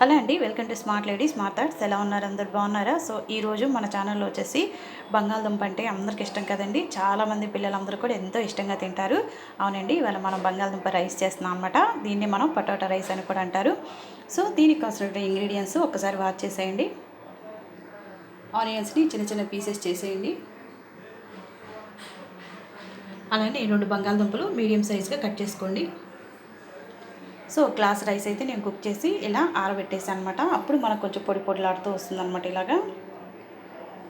Hello అండి, welcome to smart ladies smart thoughts. ఎలా ఉన్నారు? అందరు బాగున్నారా? సో ఈరోజు మన ఛానల్లో వచ్చేసి బంగాళదుంప అంటే అందరికి ఇష్టం కదండి. చాలామంది పిల్లలందరూ కూడా ఎంతో ఇష్టంగా తింటారు. అవునండి, ఇవాళ మనం బంగాళదుంప రైస్ చేస్తున్నాం అనమాట. దీన్ని మనం పొటాటో రైస్ అని కూడా అంటారు. సో దీనికి కావాల్సిన ఇంగ్రీడియంట్స్ ఒకసారి వాచ్ చేసేయండి. ఆనియన్స్ని చిన్న చిన్న పీసెస్ చేసేయండి. అలానే 2 బంగాళదుంపలు మీడియం సైజ్గా కట్ చేసుకోండి. సో గ్లాస్ రైస్ అయితే నేను కుక్ చేసి ఇలా ఆరబెట్టేసాను అనమాట. అప్పుడు మనకు కొంచెం పొడి పొడిలాడుతూ వస్తుంది అనమాట ఇలాగా.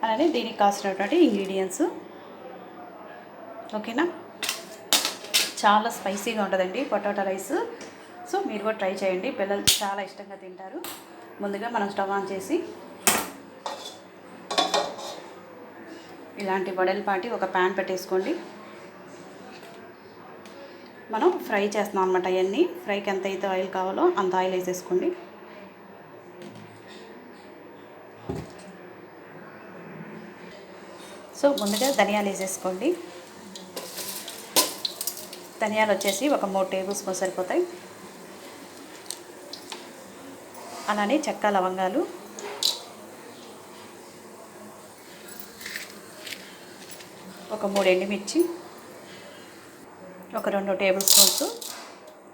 అలానే దీనికి కావాల్సినటువంటి ఇంగ్రీడియంట్స్ ఓకేనా. చాలా స్పైసీగా ఉంటుందండి పొటాటో రైస్. సో మీరు కూడా ట్రై చేయండి, పిల్లలు చాలా ఇష్టంగా తింటారు. ముందుగా మనం స్టవ్ ఆన్ చేసి ఇలాంటి వడలపాటి ఒక ప్యాన్ పెట్టేసుకోండి. మనం ఫ్రై చేస్తున్నాం అనమాట. అవన్నీ ఫ్రైకి ఎంత అయితే ఆయిల్ కావాలో అంత ఆయిల్ వేసేసుకోండి. సో ముందుగా ధనియాలు వేసేసుకోండి. ధనియాలు వచ్చేసి ఒక 3 టేబుల్ స్పూన్ సరిపోతాయి. అలానే చెక్క లవంగాలు, ఒక 3 ఎండుమిర్చి, ఒక 2 టేబుల్ స్పూన్స్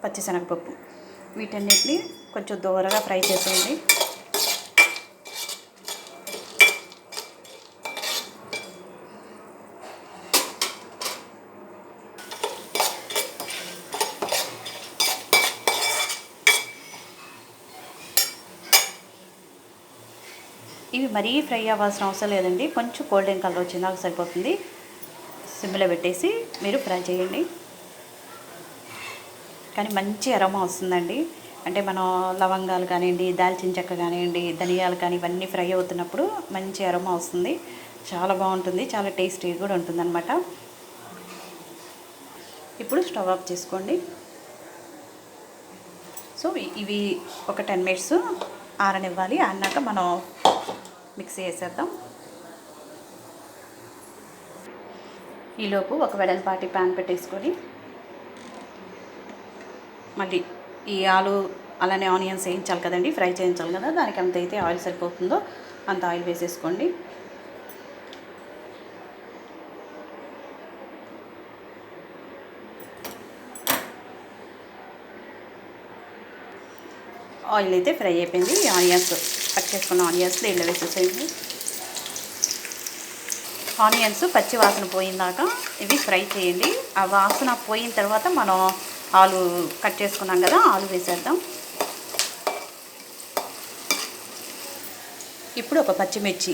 పచ్చిశనగపప్పు. వీటన్నిటిని కొంచెం దూరగా ఫ్రై చేసేయండి. ఇవి మరీ ఫ్రై అవ్వాల్సిన అవసరం లేదండి, కొంచెం గోల్డెన్ కలర్ వచ్చిందాక సరిపోతుంది. సిమ్లో పెట్టేసి మీరు ఫ్రై చేయండి. కానీ మంచి అరోమా వస్తుందండి. అంటే మనం లవంగాలు కానివ్వండి, దాల్చిన చెక్క కానివ్వండి, ధనియాలు కానీ ఇవన్నీ ఫ్రై అవుతున్నప్పుడు మంచి అరోమా వస్తుంది. చాలా బాగుంటుంది, చాలా టేస్టీగా కూడా ఉంటుందన్నమాట. ఇప్పుడు స్టవ్ ఆఫ్ చేసుకోండి. సో ఇవి ఒక 10 మినిట్స్ ఆరనివ్వాలి. అన్నాక మనం మిక్సీ వేసేద్దాం. ఈలోపు ఒక వెడల్పాటి ప్యాన్ పెట్టేసుకొని మళ్ళీ ఈ ఆలు అలానే ఆనియన్స్ వేయించాలి కదండి, ఫ్రై చేయించాలి కదా. దానికి ఎంత అయితే ఆయిల్ సరిపోతుందో అంత ఆయిల్ వేసేసుకోండి. ఆయిల్ అయితే ఫ్రై అయిపోయింది. ఆనియన్స్ కట్ చేసుకున్న ఆనియన్స్ దీంట్లో వేసేసేయండి. ఆనియన్స్ పచ్చి వాసన పోయిందాక ఇవి ఫ్రై చేయండి. ఆ వాసన పోయిన తర్వాత మనం ఆలు కట్ చేసుకున్నాం కదా, ఆలు వేసేద్దాం. ఇప్పుడు ఒక పచ్చిమిర్చి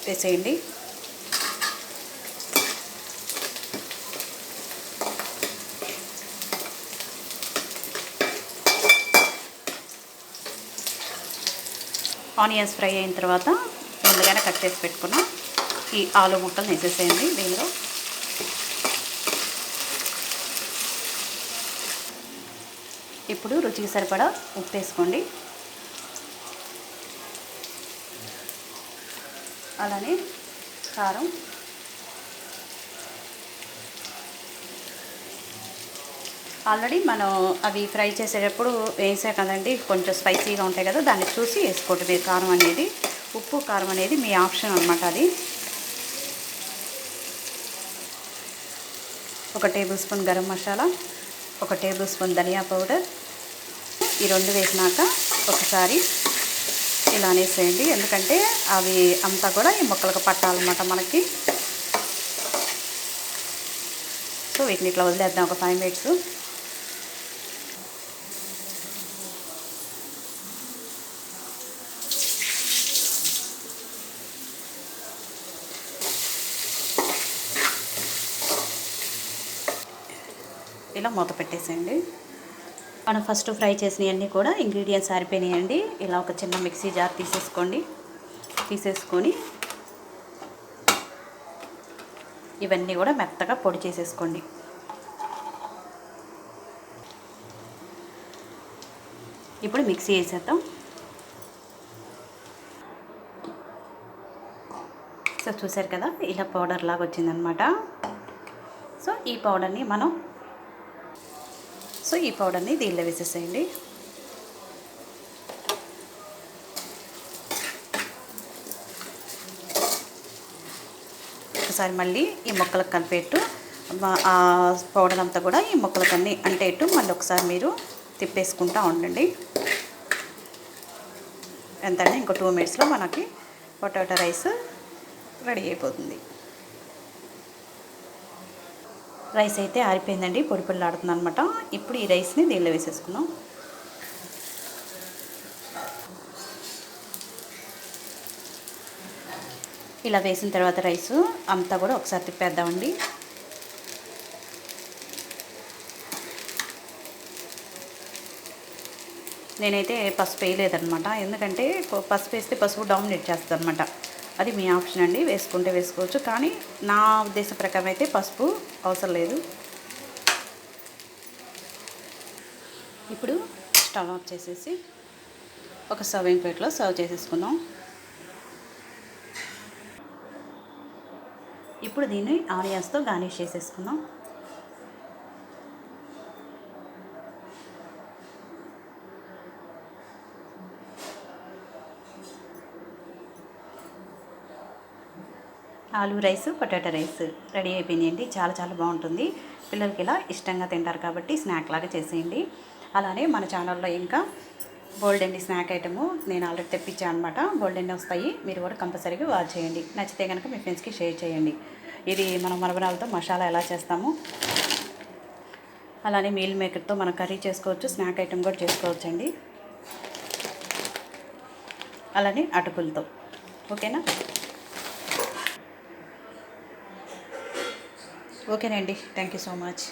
వేసేయండి. ఆనియన్స్ ఫ్రై అయిన తర్వాత ముందుగానే కట్ చేసి పెట్టుకున్న ఈ ఆలు ముక్కలు వేసేసేయండి దీనిలో. ఇప్పుడు రుచికి సరిపడా ఉప్పు వేసుకోండి. అలానే కారం, ఆల్రెడీ మనం అవి ఫ్రై చేసేటప్పుడు వేసా కదండి, కొంచెం స్పైసీగా ఉంటాయి కదా, దాన్ని చూసి వేసుకోండి మీరు కారం అనేది. ఉప్పు కారం అనేది మీ ఆప్షన్ అనమాట. అది ఒక టేబుల్ స్పూన్ గరం మసాలా, ఒక టేబుల్ స్పూన్ ధనియా పౌడర్. ఈ 2 వేసినాక ఒకసారి ఇలా అనేసేయండి, ఎందుకంటే అవి అంతా కూడా ఈ ముక్కలకు పట్టాలన్నమాట మనకి. సో వీటిని ఇట్లా వదిలేద్దాం ఒక 5 మినిట్స్. ఇలా మూత పెట్టేసేయండి. మనం ఫస్ట్ ఫ్రై చేసినవన్నీ కూడా ఇంగ్రీడియంట్స్ ఆరిపోయినాయండి. ఇలా ఒక చిన్న మిక్సీ జార్ తీసేసుకొని ఇవన్నీ కూడా మెత్తగా పొడి చేసేసుకోండి. ఇప్పుడు మిక్సీ వేసేద్దాం. సో చూసారు కదా, ఇలా పౌడర్ లాగా వచ్చిందనమాట. సో ఈ పౌడర్ని దీనిలో వేసేసేయండి. ఒకసారి మళ్ళీ ఈ ముక్కలకు కలిపేట్టు ఆ పౌడర్ అంతా కూడా ఈ ముక్కలకన్నీ అంటేట్టు మళ్ళీ ఒకసారి మీరు తిప్పేసుకుంటూ ఉండండి. ఎంతంటే ఇంకో 2 మినిట్స్లో మనకి పొటాటో రైస్ రెడీ అయిపోతుంది. రైస్ అయితే ఆరిపోయిందండి, పొడి పొడిలాడుతుంది అనమాట. ఇప్పుడు ఈ రైస్ని దీనిలో వేసేసుకుందాం. ఇలా వేసిన తర్వాత రైసు అంతా కూడా ఒకసారి తిప్పేద్దామండి. నేనైతే పసుపు వేయలేదనమాట, ఎందుకంటే పసుపు వేస్తే పసుపు డామినేట్ చేస్తుంది అనమాట. అది మీ ఆప్షన్ అండి, వేసుకుంటే వేసుకోవచ్చు, కానీ నా ఉద్దేశం ప్రకారం అయితే పసుపు అవసరం లేదు. ఇప్పుడు స్టవ్ ఆఫ్ చేసేసి ఒక సర్వింగ్ ప్లేట్లో సర్వ్ చేసేసుకుందాం. ఇప్పుడు దీన్ని ఆనియన్స్తో గార్నిష్ చేసేసుకుందాం. Aloo rice, potato rice ready అయిపోయిందండి. చాలా చాలా బాగుంటుంది. పిల్లలకి ఇలా ఇష్టంగా తింటారు కాబట్టి స్నాక్ లాగా చేసేయండి. అలానే మన ఛానల్లో ఇంకా బోల్డెన్ని స్నాక్ ఐటము నేను ఆల్రెడీ తెప్పించాను అనమాట. బోల్డెన్ని వస్తాయి, మీరు కూడా కంపల్సరీగా వాచ్ చేయండి. నచ్చితే కనుక మీ ఫ్రెండ్స్కి షేర్ చేయండి. ఇది మనం మరమరాలతో మసాలా ఎలా చేస్తాము, అలానే మీల్ మేకర్తో మనం కర్రీ చేసుకోవచ్చు, స్నాక్ ఐటమ్ కూడా చేసుకోవచ్చండి. అలానే అటుకులతో. ఓకేనా? ఓకేనండి, థ్యాంక్ యూ సో మచ్.